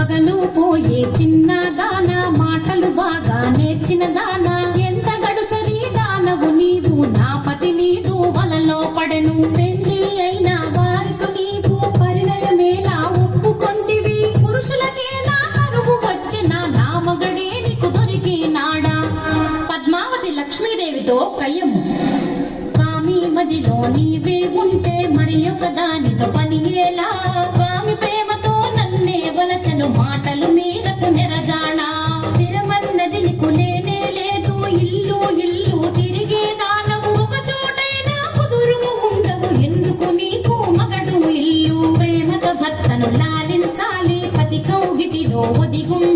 పగలు పోయే చిన్న దాన మాటలు బాగా నేర్చిన దాన ఎంత గడుసరి దానవు నీవు నా పతి నీదు వలలో పడెను పెళ్లి అయిన వారితో నీవు పరిణయమేలా ఒప్పుకొంటివి పురుషులకే నా కరువు వచ్చిన నా మగడే నీకు దొరికినాడా పద్మావతి లక్ష్మీదేవితో కయ్యము స్వామి మదిలో నీవే ఉంటే మరి ఒక దానితో పని ఎలా స్వామి ప్రేమతో నన్నే వలచను మాటలు మీరకు నెరజాడా స్థిరమన్నది నీకు లేనే లేదు ఇల్లు ఇల్లు తిరిగే దానవు ఒక చోటైనా కుదురుగా ఉండవు ఎందుకు నీకు మగడు ఇల్లు ప్రేమతో భర్తను లాలించాలి పతి కౌగిటిలో ఒదిగుండాలి